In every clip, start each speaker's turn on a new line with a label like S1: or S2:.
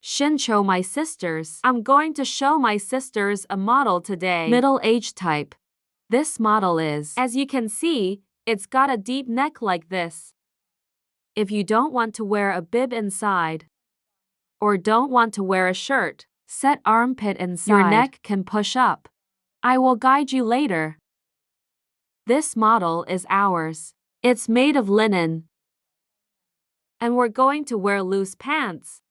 S1: Show my sisters. I'm going to show my sisters a model today. Middle age type. This model is, as you can see, it's got a deep neck like this. If you don't want to wear a bib inside, or don't want to wear a shirt, set armpit inside. Your neck can push up. I will guide you later. This model is ours. It's made of linen. And we're going to wear loose pants.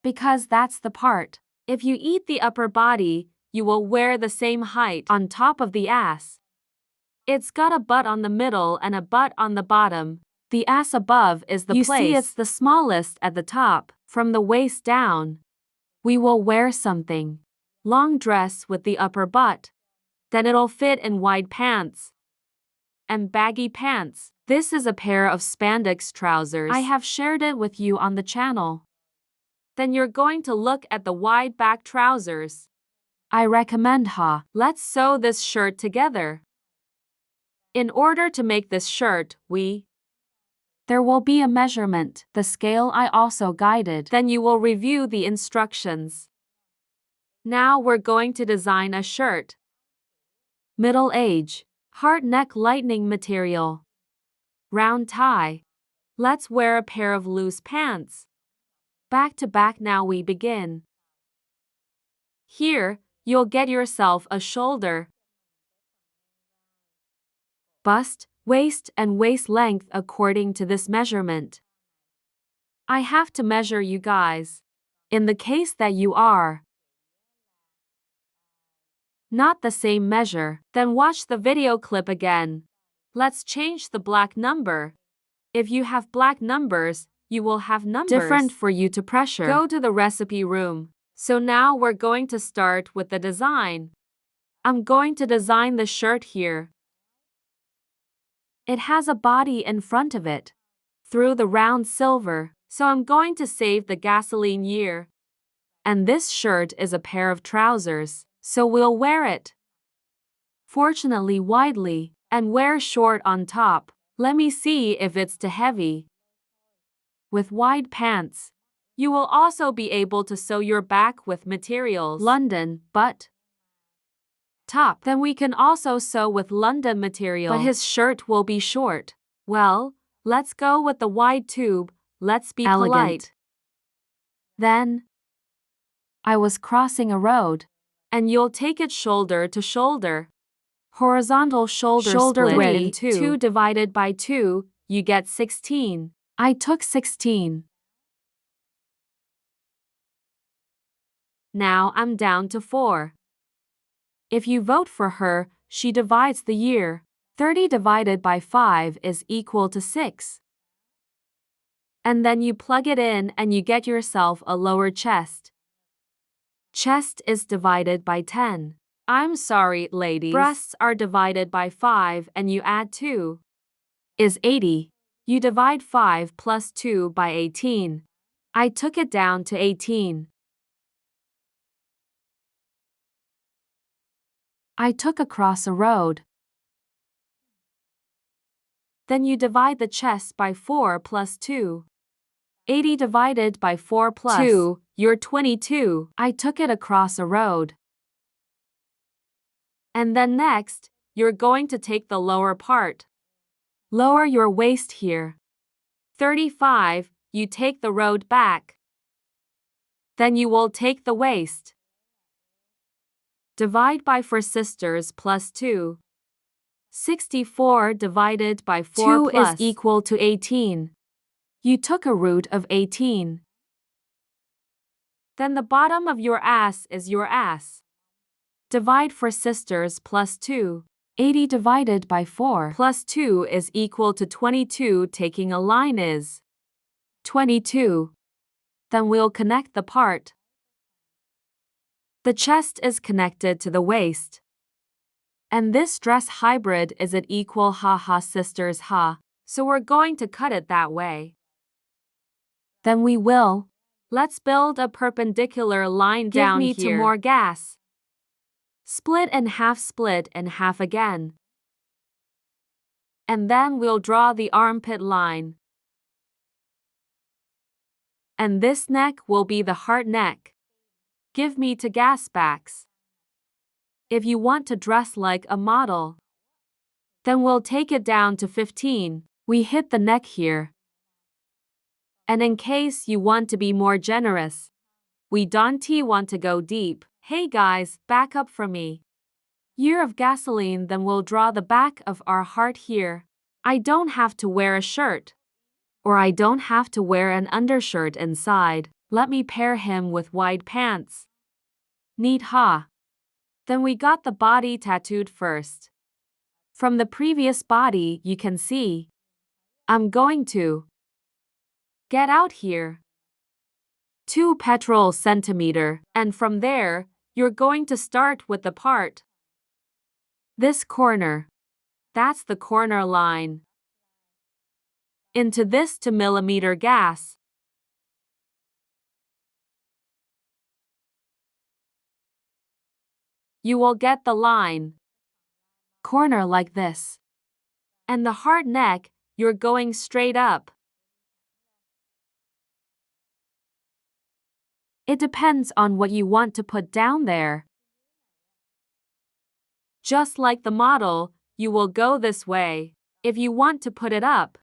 S1: Because that's the part. If you eat the upper body, you will wear the same height on top of the ass. It's got a butt on the middle and a butt on the bottom. The ass above is the place. You see it's the smallest at the top, from the waist down. We will wear something. Long dress with the upper butt. Then it'll fit in wide pants. And baggy pants. This is a pair of spandex trousers. I have shared it with you on the channel. Then you're going to look at the wide back trousers. I recommend Let's sew this shirt together. In order to make this shirt, there will be a measurement. The scale I also guided. Then you will review the instructions. Now we're going to design a shirt. Middle age. Heart neck lightning material. Round tie. Let's wear a pair of loose pants. Back to back now we begin. Here, you'll get yourself a shoulder, bust, waist and waist length according to this measurement. I have to measure you guys. In the case that you are not the same measure, then watch the video clip again. Let's change the black number. If you have black numbers, you will have numbers different for you to pressure. Go to the recipe room. So now we're going to start with the design. I'm going to design the shirt here. It has a body in front of it, through the round silver, so I'm going to save the gasoline year. And this shirt is a pair of trousers, so we'll wear it. Fortunately widely, and wear short on top. Let me see if it's too heavy. With wide pants, you will also be able to sew your back with materials. London, butt, top. Then we can also sew with London material. But his shirt will be short. Well, let's go with the wide tube. Let's be elegant. Polite. Then, I was crossing a road. And you'll take it shoulder to shoulder. Horizontal shoulder split width in 2 divided by 2, you get 16. I took 16. Now I'm down to 4. If you vote for her, she divides the year. 30 divided by 5 is equal to 6. And then you plug it in and you get yourself a lower chest. Chest is divided by 10. I'm sorry, ladies. Breasts are divided by 5 and you add 2. Is 80. You divide 5 plus 2 by 18. I took it down to 18. I took across a road. Then you divide the chest by 4 plus 2. 80 divided by 4 plus 2, you're 22. I took it across a road. And then next, you're going to take the lower part. Lower your waist here. 35, you take the road back. Then you will take the waist. Divide by 4 sisters plus 2. 64 divided by 4 2 plus is equal to 18. You took a root of 18. Then the bottom of your ass is your ass. Divide 4 sisters plus 2. 80 divided by 4 plus 2 is equal to 22. Taking a line is 22. Then we'll connect the part. The chest is connected to the waist. And this dress hybrid is at equal sisters so we're going to cut it that way. Then we will. Let's build a perpendicular line down here. Give me 2 more gas. Split in half again. And then we'll draw the armpit line. And this neck will be the heart neck. Give me to gas backs. If you want to dress like a model, then we'll take it down to 15. We hit the neck here. And in case you want to be more generous, we don't want to go deep. Hey guys, back up for me. Year of gasoline, then we'll draw the back of our heart here. I don't have to wear a shirt. Or I don't have to wear an undershirt inside. Let me pair him with wide pants. Neat, huh? Then we got the body tattooed first. From the previous body you can see. I'm going to get out here. 2 petrol centimeter, and from there, you're going to start with the part. This corner. That's the corner line. Into this 2 millimeter gas. You will get the line. Corner like this. And the heart neck, you're going straight up. It depends on what you want to put down there. Just like the model, you will go this way. If you want to put it up,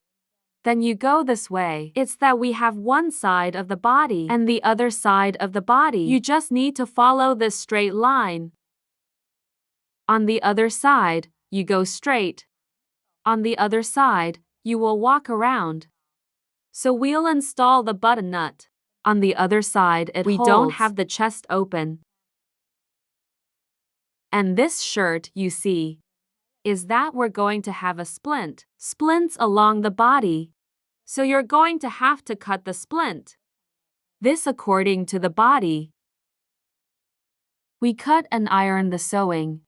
S1: then you go this way. It's that we have one side of the body and the other side of the body. You just need to follow this straight line. On the other side, you go straight. On the other side, you will walk around. So we'll install the button nut. On the other side, we don't have the chest open. And this shirt, you see, is that we're going to have a splints along the body. So you're going to have to cut the splint. This according to the body. We cut and iron the sewing.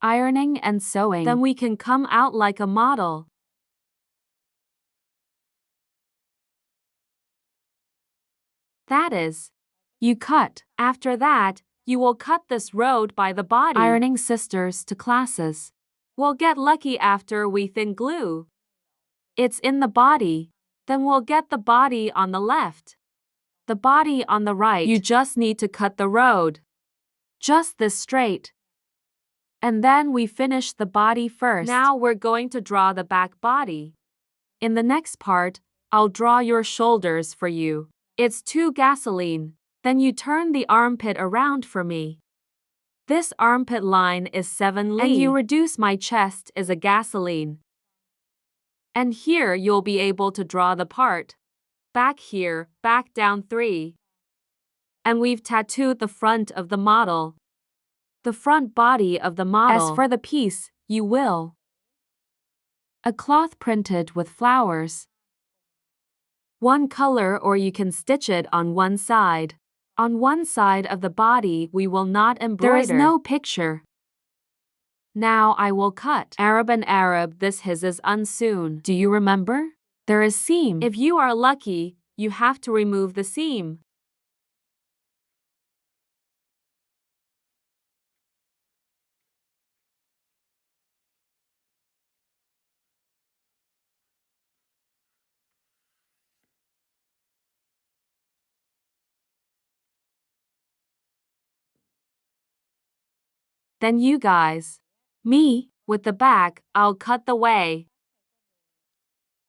S1: Ironing and sewing. Then we can come out like a model. That is, you cut. After that, you will cut this road by the body. Ironing sisters to classes. We'll get lucky after we thin glue. It's in the body. Then we'll get the body on the left. The body on the right. You just need to cut the road. Just this straight. And then we finish the body first. Now we're going to draw the back body. In the next part, I'll draw your shoulders for you. It's 2 gasoline. Then you turn the armpit around for me. This armpit line is 7 Li. And you reduce my chest is a gasoline. And here you'll be able to draw the part. Back here, back down 3. And we've tattooed the front of the model. The front body of the model. As for the piece, you will. A cloth printed with flowers. One color, or you can stitch it on one side. On one side of the body we will not embroider. There is no picture. Now I will cut. Arab and Arab, this his is unsoon. Do you remember? There is seam. If you are lucky, you have to remove the seam. Then you guys. Me, with the back, I'll cut the way.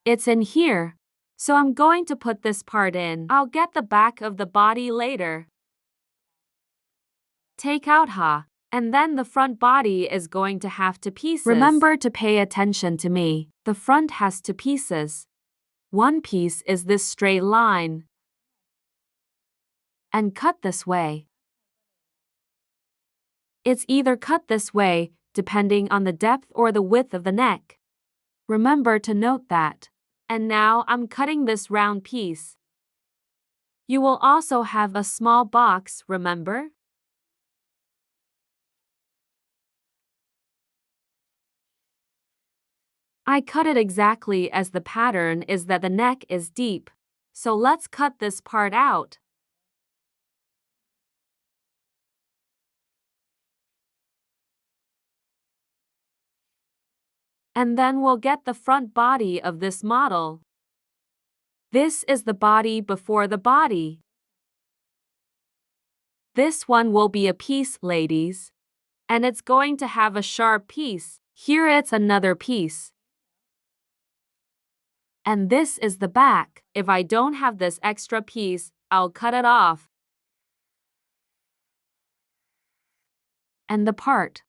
S1: It's in here. So I'm going to put this part in. I'll get the back of the body later. Take out ha. And then the front body is going to have 2 pieces. Remember to pay attention to me. The front has 2 pieces. One piece is this straight line. And cut this way. It's either cut this way, depending on the depth or the width of the neck. Remember to note that. And now I'm cutting this round piece. You will also have a small box, remember? I cut it exactly as the pattern is that the neck is deep. So let's cut this part out. And then we'll get the front body of this model. This is the body before the body. This one will be a piece, ladies. And it's going to have a sharp piece. Here it's another piece. And this is the back. If I don't have this extra piece, I'll cut it off. And the part.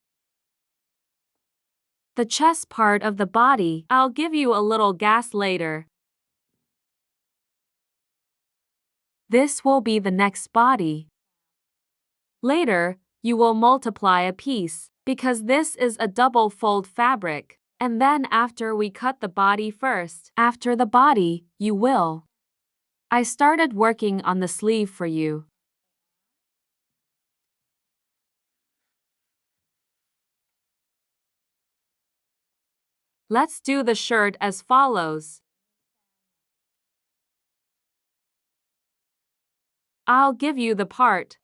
S1: The chest part of the body, I'll give you a little gas later. This will be the next body. Later, you will multiply a piece, because this is a double fold fabric. And then after we cut the body first, after the body, you will. I started working on the sleeve for you. Let's do the shirt as follows. I'll give you the part.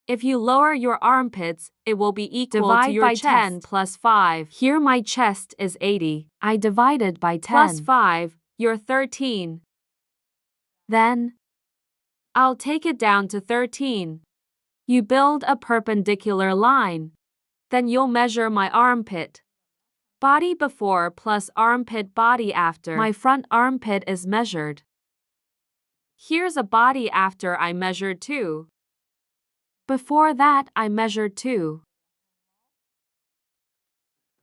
S1: If you lower your armpits, it will be equal
S2: Divide
S1: to your
S2: by
S1: chest.
S2: 10
S1: plus 5. Here my chest is 80.
S2: I divided by 10.
S1: Plus 5, you're 13. Then, I'll take it down to 13. You build a perpendicular line. Then you'll measure my armpit. Body before plus armpit body after. My front armpit is measured. Here's a body after I measured 2. Before that I measured 2.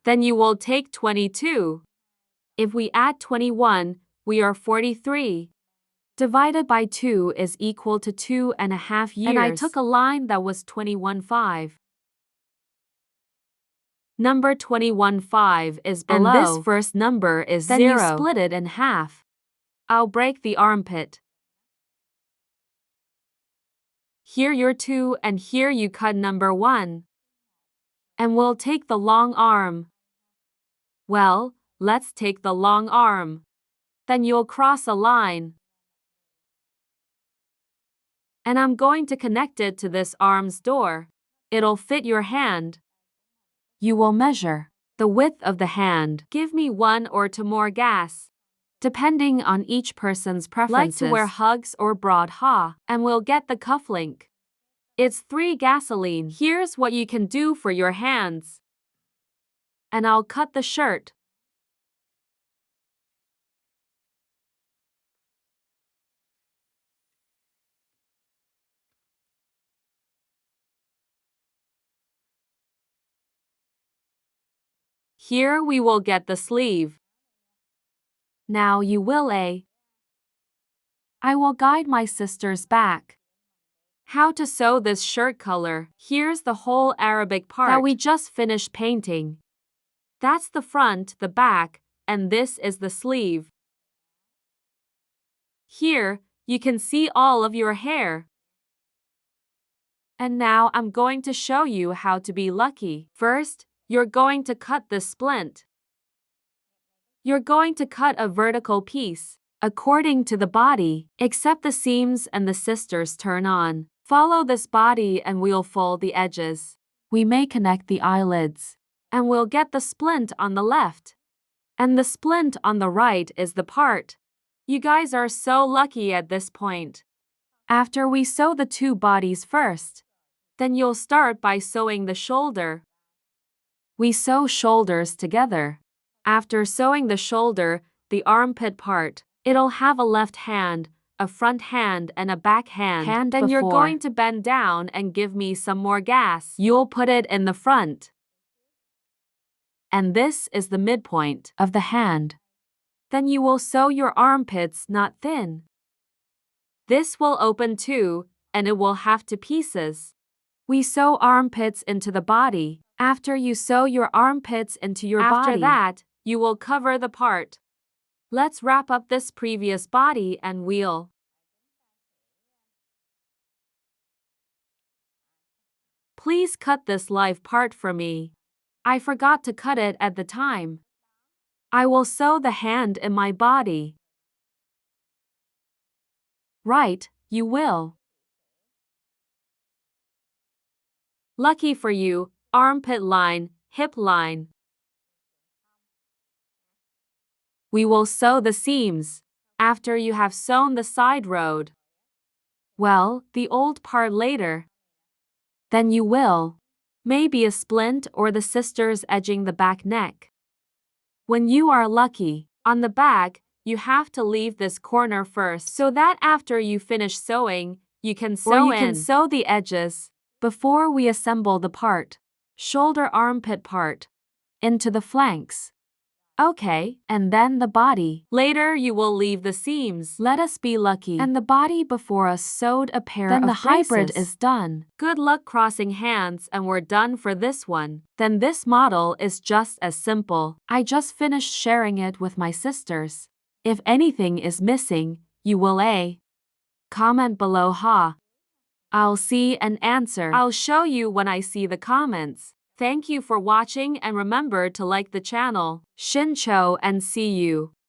S1: Then you will take 22. If we add 21, we are 43. Divided by 2 is equal to 2.5 years. And I took a line that was 21.5. Number 21.5 is below. And this first number is 0. Then you split it in half. I'll break the armpit. Here you're 2 and here you cut number 1. And we'll take the long arm. Well, let's take the long arm. Then you'll cross a line. And I'm going to connect it to this arm's door. It'll fit your hand. You will measure the width of the hand. Give me 1 or 2 more gas, depending on each person's preferences. Like to wear hugs or broad ha, and we'll get the cufflink. It's 3 gasoline. Here's what you can do for your hands. And I'll cut the shirt. Here we will get the sleeve. Now you will I will guide my sister's back. How to sew this shirt color. Here's the whole Arabic part that we just finished painting. That's the front, the back, and this is the sleeve. Here, you can see all of your hair. And now I'm going to show you how to be lucky. First, you're going to cut the splint. You're going to cut a vertical piece, according to the body, except the seams and the sisters turn on. Follow this body and we'll fold the edges. We may connect the eyelids. And we'll get the splint on the left. And the splint on the right is the part. You guys are so lucky at this point. After we sew the 2 bodies first, then you'll start by sewing the shoulder. We sew shoulders together. After sewing the shoulder, the armpit part, it'll have a left hand, a front hand and a back hand. Then you're going to bend down and give me some more gas. You'll put it in the front. And this is the midpoint of the hand. Then you will sew your armpits not thin. This will open too, and it will have 2 pieces. We sew armpits into the body. After you sew your armpits into your body, after that, you will cover the part. Let's wrap up this previous body and we'll. Please cut this live part for me. I forgot to cut it at the time. I will sew the hand in my body. Right, you will. Lucky for you, armpit line, hip line. We will sew the seams after you have sewn the side road. Well, the old part later. Then you will. Maybe a splint or the sisters edging the back neck. When you are lucky, on the back, you have to leave this corner first so that after you finish sewing, you can sew the edges before we assemble the part, shoulder armpit part, into the flanks. Okay, and then the body. Later you will leave the seams. Let us be lucky. And the body before us sewed a pair of braces. Then the hybrid is done. Good luck crossing hands and we're done for this one. Then this model is just as simple. I just finished sharing it with my sisters. If anything is missing, you will comment below ha. I'll see and answer. I'll show you when I see the comments. Thank you for watching and remember to like the channel. Shincho and see you.